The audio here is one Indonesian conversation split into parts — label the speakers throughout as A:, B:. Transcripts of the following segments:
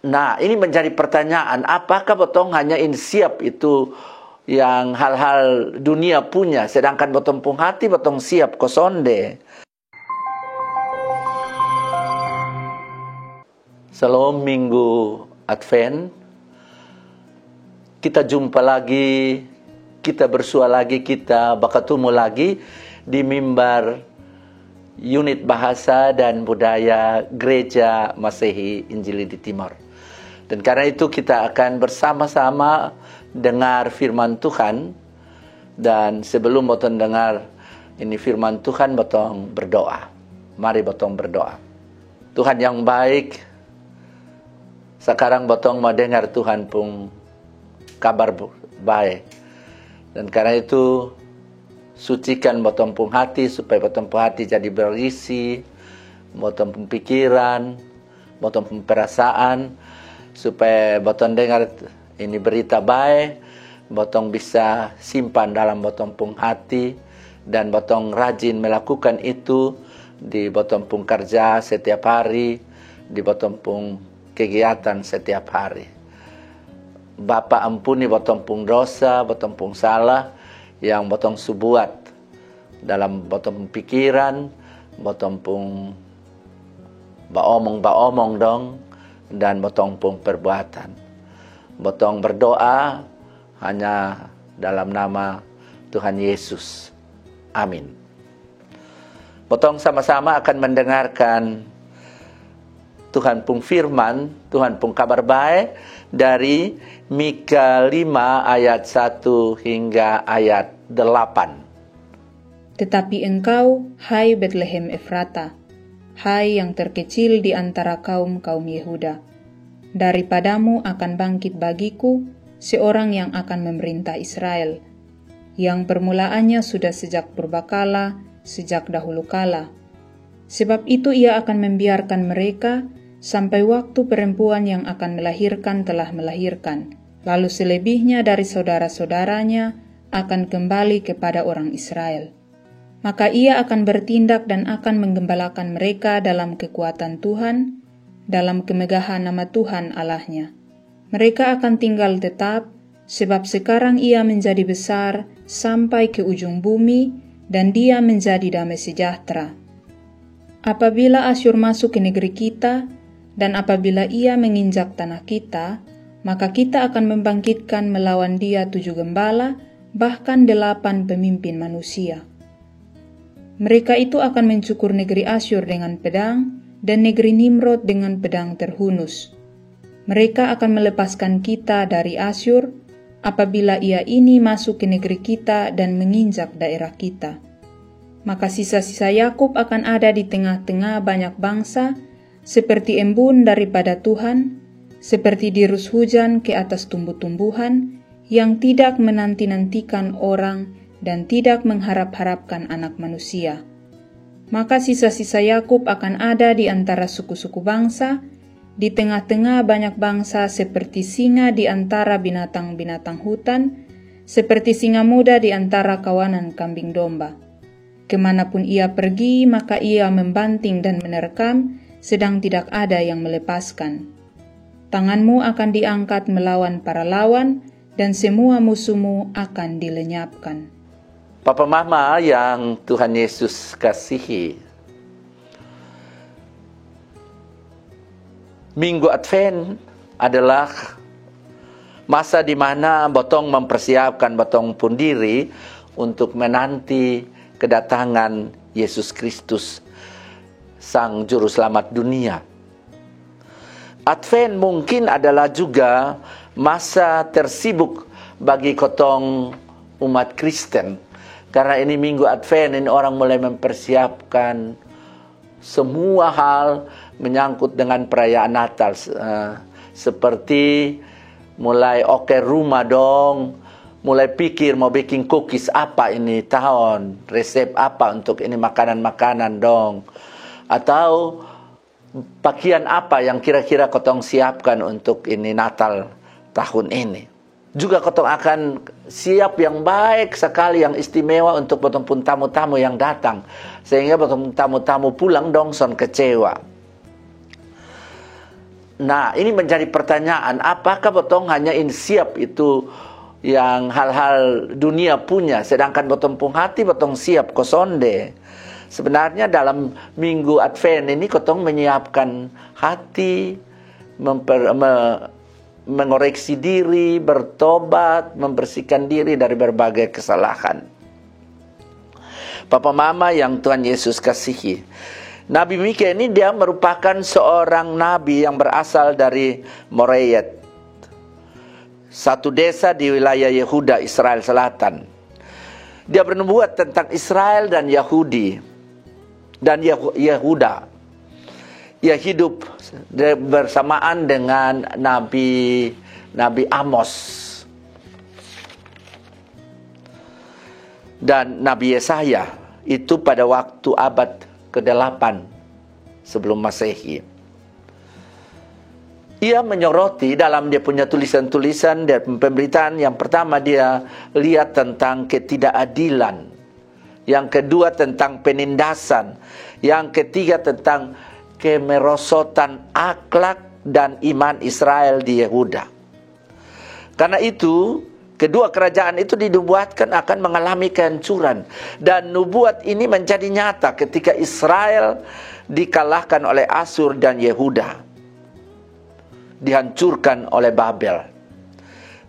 A: Nah, ini menjadi pertanyaan, apakah botong hanya siap itu yang hal-hal dunia punya, sedangkan botong pung hati botong siap kosonde. Salam Minggu Advent. Kita jumpa lagi, kita bersua lagi, kita bertemu lagi di mimbar unit bahasa dan budaya Gereja Masehi Injili di Timor. Dan karena itu kita akan bersama-sama dengar firman Tuhan. Dan sebelum botong dengar ini firman Tuhan, botong berdoa. Mari botong berdoa. Tuhan yang baik, sekarang botong mau dengar Tuhan pun kabar baik. Dan karena itu sucikan botong pun hati supaya botong pun hati jadi berisi, botong pun pikiran, botong pun perasaan, supaya botong dengar ini berita baik, botong bisa simpan dalam botong pun hati, dan botong rajin melakukan itu di botong pun kerja setiap hari, di botong pun kegiatan setiap hari. Bapa ampuni botong pun dosa, botong pun salah yang botong subuat dalam botong pikiran, botong pun baomong dong, dan botong pun perbuatan. Botong berdoa hanya dalam nama Tuhan Yesus. Amin. Botong sama-sama akan mendengarkan Tuhan pun firman, Tuhan pun kabar baik dari Mika 5 ayat 1 hingga ayat 8.
B: Tetapi engkau, hai Betlehem Efrata, hai yang terkecil di antara kaum-kaum Yehuda, daripadamu akan bangkit bagiku seorang yang akan memerintah Israel, yang permulaannya sudah sejak purbakala, sejak dahulu kala. Sebab itu ia akan membiarkan mereka sampai waktu perempuan yang akan melahirkan telah melahirkan, lalu selebihnya dari saudara-saudaranya akan kembali kepada orang Israel. Maka ia akan bertindak dan akan menggembalakan mereka dalam kekuatan Tuhan, dalam kemegahan nama Tuhan Allahnya. Mereka akan tinggal tetap, sebab sekarang ia menjadi besar sampai ke ujung bumi, dan dia menjadi damai sejahtera. Apabila Asyur masuk ke negeri kita, dan apabila ia menginjak tanah kita, maka kita akan membangkitkan melawan dia 7 gembala, bahkan 8 pemimpin manusia. Mereka itu akan mencukur negeri Asyur dengan pedang, dan negeri Nimrod dengan pedang terhunus. Mereka akan melepaskan kita dari Asyur, apabila ia ini masuk ke negeri kita dan menginjak daerah kita. Maka sisa-sisa Yakub akan ada di tengah-tengah banyak bangsa, seperti embun daripada Tuhan, seperti dirus hujan ke atas tumbuh-tumbuhan, yang tidak menanti-nantikan orang dan tidak mengharap-harapkan anak manusia. Maka sisa-sisa Yakub akan ada di antara suku-suku bangsa, di tengah-tengah banyak bangsa, seperti singa di antara binatang-binatang hutan, seperti singa muda di antara kawanan kambing domba. Kemanapun ia pergi, maka ia membanting dan menerkam, sedang tidak ada yang melepaskan. Tanganmu akan diangkat melawan para lawan, dan semua musuhmu akan dilenyapkan.
A: Papa Mama yang Tuhan Yesus kasihi, Minggu Advent adalah masa di mana botong mempersiapkan botong pun diri untuk menanti kedatangan Yesus Kristus, Sang Juru Selamat dunia. Advent mungkin adalah juga masa tersibuk bagi kotong umat Kristen. Karena ini Minggu Advent, ini orang mulai mempersiapkan semua hal menyangkut dengan perayaan Natal. Seperti mulai rumah dong, mulai pikir mau bikin cookies apa ini tahun, resep apa untuk ini makanan-makanan dong. Atau pakaian apa yang kira-kira kotong siapkan untuk ini Natal tahun ini. Juga kotong akan siap yang baik sekali, yang istimewa untuk potong pun tamu-tamu yang datang. Sehingga potong tamu-tamu pulang dong son kecewa. Nah, ini menjadi pertanyaan, apakah botong hanya siap itu yang hal-hal dunia punya, sedangkan botong pung hati botong siap kosonde. Sebenarnya dalam minggu Advent ini botong menyiapkan hati, mengoreksi diri, bertobat, membersihkan diri dari berbagai kesalahan. Papa Mama yang Tuhan Yesus kasihi, Nabi Mika ini dia merupakan seorang nabi yang berasal dari Moreyet, satu desa di wilayah Yehuda, Israel Selatan. Dia bernubuat tentang Israel dan Yahudi dan Yehuda. Ia hidup bersamaan dengan Nabi Amos dan Nabi Yesaya, itu pada waktu abad ke-8 sebelum Masehi. Ia menyoroti dalam dia punya tulisan-tulisan dan pemberitaan. Yang pertama dia lihat tentang ketidakadilan, yang kedua tentang penindasan, yang ketiga tentang kemerosotan akhlak dan iman Israel di Yehuda. Karena itu kedua kerajaan itu dinubuatkan akan mengalami kehancuran. Dan nubuat ini menjadi nyata ketika Israel dikalahkan oleh Asyur dan Yehuda, dihancurkan oleh Babel.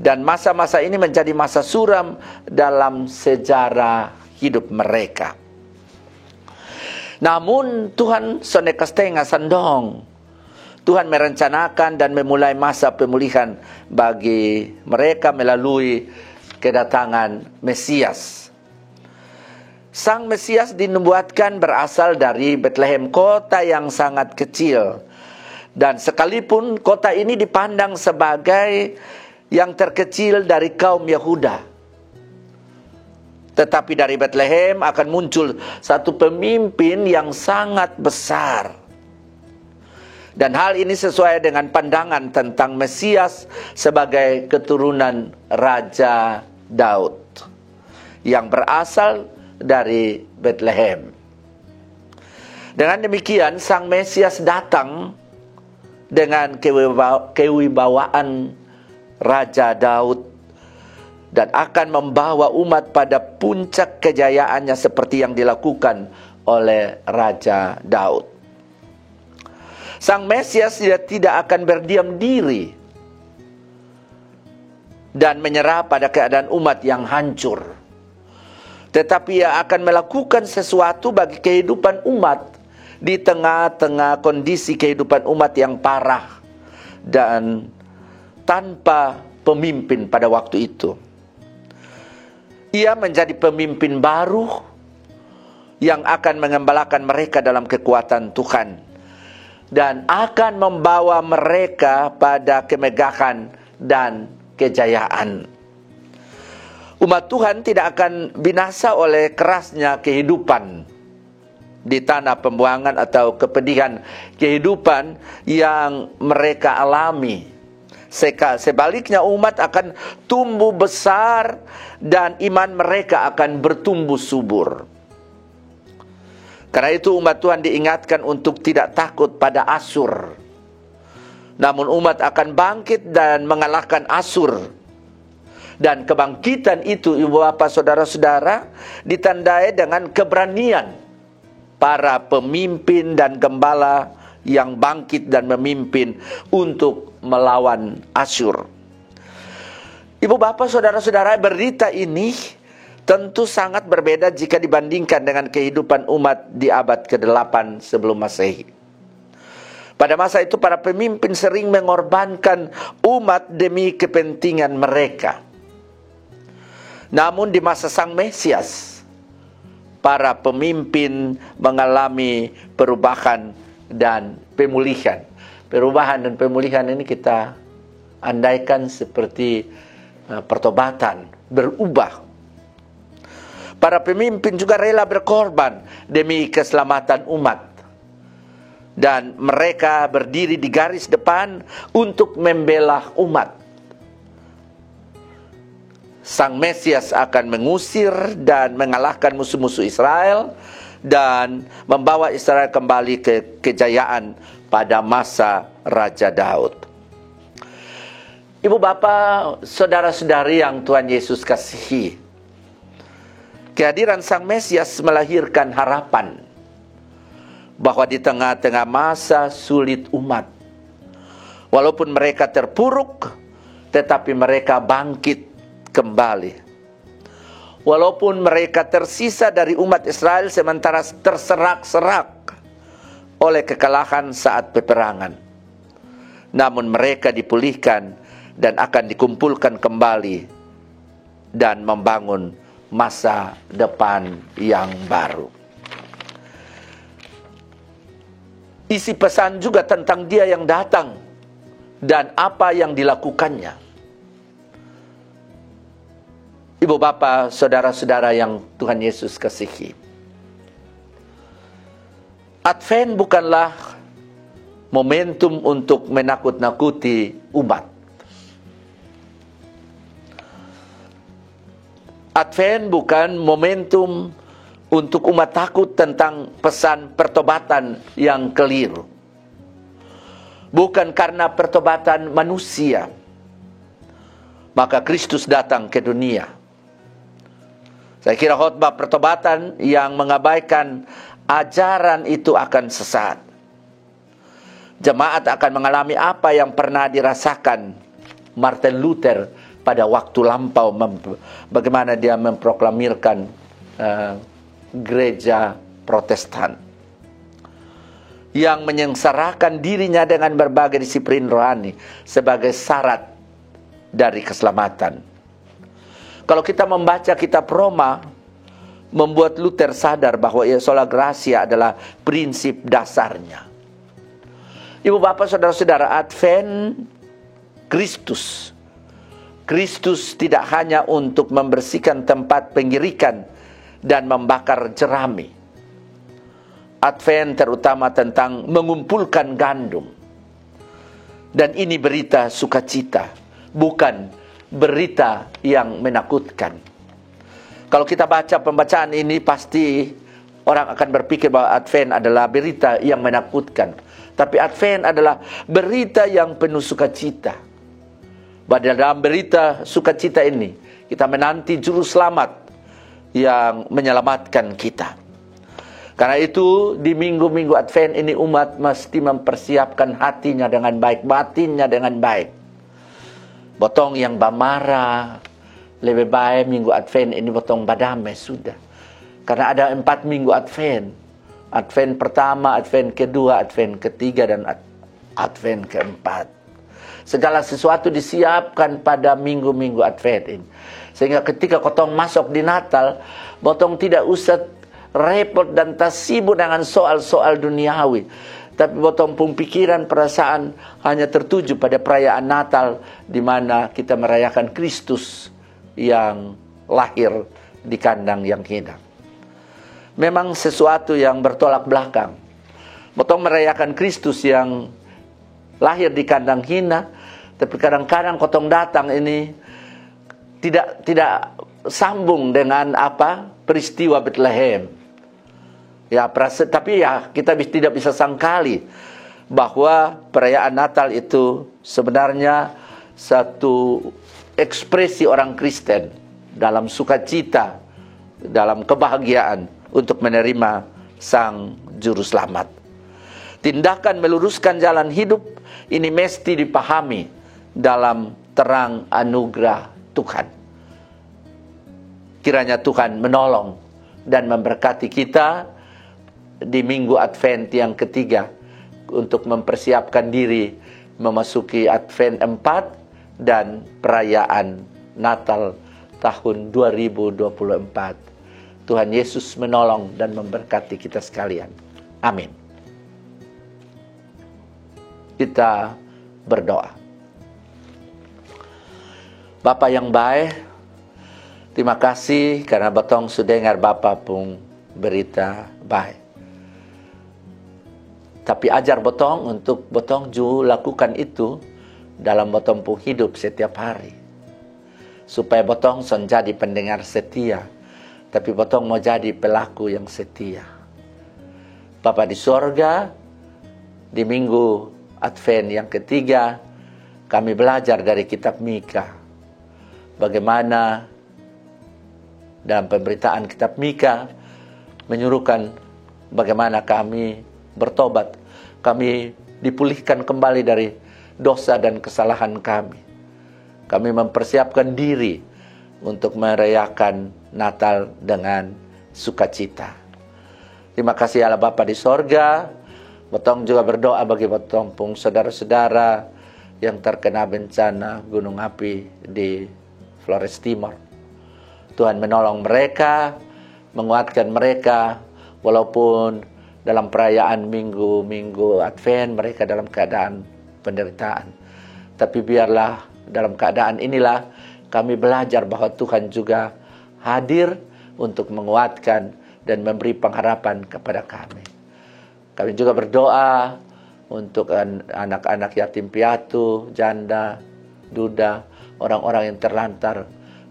A: Dan masa-masa ini menjadi masa suram dalam sejarah hidup mereka. Namun Tuhan sonekastenga sandong. Tuhan merencanakan dan memulai masa pemulihan bagi mereka melalui kedatangan Mesias. Sang Mesias dinubuatkan berasal dari Bethlehem, kota yang sangat kecil. Dan sekalipun kota ini dipandang sebagai yang terkecil dari kaum Yehuda, tetapi dari Bethlehem akan muncul satu pemimpin yang sangat besar. Dan hal ini sesuai dengan pandangan tentang Mesias sebagai keturunan Raja Daud yang berasal dari Bethlehem. Dengan demikian, Sang Mesias datang dengan kewibawaan Raja Daud dan akan membawa umat pada puncak kejayaannya seperti yang dilakukan oleh Raja Daud. Sang Mesias tidak akan berdiam diri dan menyerah pada keadaan umat yang hancur, tetapi ia akan melakukan sesuatu bagi kehidupan umat di tengah-tengah kondisi kehidupan umat yang parah dan tanpa pemimpin pada waktu itu. Ia menjadi pemimpin baru yang akan mengembalakan mereka dalam kekuatan Tuhan dan akan membawa mereka pada kemegahan dan kejayaan. Umat Tuhan tidak akan binasa oleh kerasnya kehidupan di tanah pembuangan atau kepedihan kehidupan yang mereka alami. Sebaliknya umat akan tumbuh besar dan iman mereka akan bertumbuh subur. Karena itu umat Tuhan diingatkan untuk tidak takut pada Asyur. Namun umat akan bangkit dan mengalahkan Asyur. Dan kebangkitan itu, ibu bapak saudara-saudara, ditandai dengan keberanian para pemimpin dan gembala yang bangkit dan memimpin untuk melawan Asyur. Ibu bapak saudara-saudara, berita ini tentu sangat berbeda jika dibandingkan dengan kehidupan umat di abad ke-8 sebelum Masehi. Pada masa itu para pemimpin sering mengorbankan umat demi kepentingan mereka. Namun di masa Sang Mesias, para pemimpin mengalami perubahan dan pemulihan. Perubahan dan pemulihan ini kita andaikan seperti pertobatan, berubah. Para pemimpin juga rela berkorban demi keselamatan umat. Dan mereka berdiri di garis depan untuk membela umat. Sang Mesias akan mengusir dan mengalahkan musuh-musuh Israel dan membawa Israel kembali ke kejayaan pada masa Raja Daud. Ibu bapak, saudara-saudari yang Tuhan Yesus kasihi, kehadiran Sang Mesias melahirkan harapan bahwa di tengah-tengah masa sulit umat, walaupun mereka terpuruk, tetapi mereka bangkit kembali. Walaupun mereka tersisa dari umat Israel sementara terserak-serak oleh kekalahan saat peperangan, namun mereka dipulihkan dan akan dikumpulkan kembali dan membangun masa depan yang baru. Isi pesan juga tentang Dia yang datang dan apa yang dilakukannya. Ibu bapak, saudara-saudara yang Tuhan Yesus kasihi, Advent bukanlah momentum untuk menakut-nakuti umat. Advent bukan momentum untuk umat takut tentang pesan pertobatan yang keliru. Bukan karena pertobatan manusia maka Kristus datang ke dunia. Saya kira khotbah pertobatan yang mengabaikan ajaran itu akan sesat. Jemaat akan mengalami apa yang pernah dirasakan Martin Luther pada waktu lampau, bagaimana dia memproklamirkan gereja Protestan yang menyengsarakan dirinya dengan berbagai disiplin rohani sebagai syarat dari keselamatan. Kalau kita membaca kitab Roma, membuat Luther sadar bahwa sola gratia adalah prinsip dasarnya. Ibu bapak, saudara-saudara, Advent Kristus. Kristus tidak hanya untuk membersihkan tempat pengirikan dan membakar jerami. Advent terutama tentang mengumpulkan gandum. Dan ini berita sukacita, bukan berita yang menakutkan. Kalau kita baca pembacaan ini, pasti orang akan berpikir bahwa Advent adalah berita yang menakutkan. Tapi Advent adalah berita yang penuh sukacita. Bahwa dalam berita sukacita ini, kita menanti juru selamat yang menyelamatkan kita. Karena itu, di minggu-minggu Advent ini umat mesti mempersiapkan hatinya dengan baik, batinnya dengan baik. Botong yang bamara, lebih baik minggu Advent ini botong badame sudah. Karena ada 4 minggu Advent. Advent pertama, Advent kedua, Advent ketiga, dan Advent keempat. Segala sesuatu disiapkan pada minggu-minggu Advent ini. Sehingga ketika kotong masuk di Natal, botong tidak usah repot dan tak sibuk dengan soal-soal duniawi. Tapi botong pun pikiran, perasaan hanya tertuju pada perayaan Natal, di mana kita merayakan Kristus yang lahir di kandang yang hina. Memang sesuatu yang bertolak belakang. Botong merayakan Kristus yang lahir di kandang hina, tapi kadang-kadang kotong datang ini tidak sambung dengan peristiwa Bethlehem. Ya, tapi ya kita tidak bisa sangkali bahwa perayaan Natal itu sebenarnya satu ekspresi orang Kristen dalam sukacita, dalam kebahagiaan untuk menerima Sang Juru Selamat. Tindakan meluruskan jalan hidup ini mesti dipahami dalam terang anugerah Tuhan. Kiranya Tuhan menolong dan memberkati kita di minggu Advent yang ketiga untuk mempersiapkan diri memasuki Advent 4 dan perayaan Natal tahun 2024. Tuhan Yesus menolong dan memberkati kita sekalian. Amin. Kita berdoa. Bapa yang baik, terima kasih karena botong sudah dengar Bapa pun berita baik. Tapi ajar botong untuk botong juga lakukan itu dalam botong pun hidup setiap hari. Supaya botong son jadi pendengar setia, tapi botong mau jadi pelaku yang setia. Bapa di sorga, di minggu Advent yang ketiga, kami belajar dari kitab Mika. Bagaimana dalam pemberitaan kitab Mika menyuruhkan bagaimana kami bertobat, kami dipulihkan kembali dari dosa dan kesalahan kami. Kami mempersiapkan diri untuk merayakan Natal dengan sukacita. Terima kasih Allah Bapa di sorga. Botong juga berdoa bagi botong pung saudara-saudara yang terkena bencana gunung api di Flores Timor. Tuhan menolong mereka, menguatkan mereka, walaupun dalam perayaan minggu Advent mereka dalam keadaan penderitaan. Tapi biarlah dalam keadaan inilah kami belajar bahwa Tuhan juga hadir untuk menguatkan dan memberi pengharapan kepada kami. Kami juga berdoa untuk anak-anak yatim piatu, janda, duda, orang-orang yang terlantar,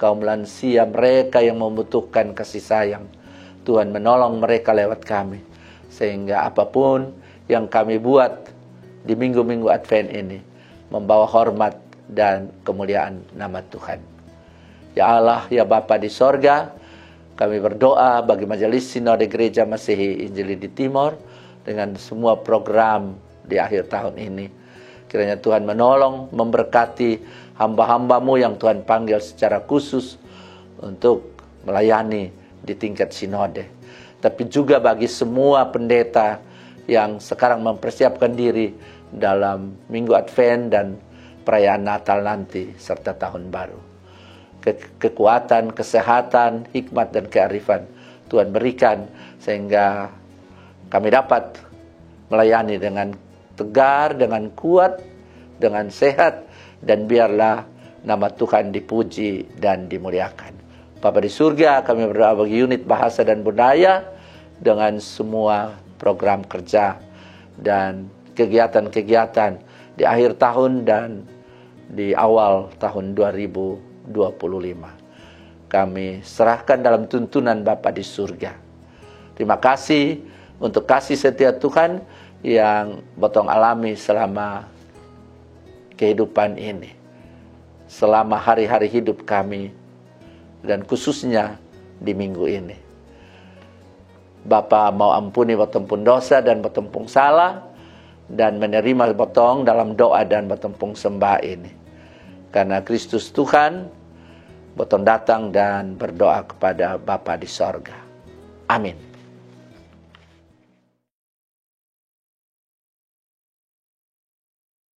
A: kaum lansia, mereka yang membutuhkan kasih sayang. Tuhan menolong mereka lewat kami. Sehingga apapun yang kami buat di minggu-minggu Advent ini membawa hormat dan kemuliaan nama Tuhan. Ya Allah, ya Bapa di sorga, kami berdoa bagi Majelis Sinode Gereja Masihi Injili di Timor dengan semua program di akhir tahun ini. Kiranya Tuhan menolong, memberkati hamba-hambamu yang Tuhan panggil secara khusus untuk melayani di tingkat sinode. Tapi juga bagi semua pendeta yang sekarang mempersiapkan diri dalam minggu Advent dan perayaan Natal nanti serta tahun baru. Kekuatan, kesehatan, hikmat dan kearifan Tuhan berikan sehingga kami dapat melayani dengan tegar, dengan kuat, dengan sehat, dan biarlah nama Tuhan dipuji dan dimuliakan. Bapa di surga, kami berdoa bagi unit bahasa dan budaya dengan semua program kerja dan kegiatan-kegiatan di akhir tahun dan di awal tahun 2025. Kami serahkan dalam tuntunan Bapa di surga. Terima kasih untuk kasih setia Tuhan yang botong alami selama kehidupan ini, selama hari-hari hidup kami, dan khususnya di minggu ini. Bapa mau ampuni botong pun dosa dan botong pun salah, dan menerima botong dalam doa dan botong pun sembah ini. Karena Kristus Tuhan, botong datang dan berdoa kepada Bapa di sorga. Amin.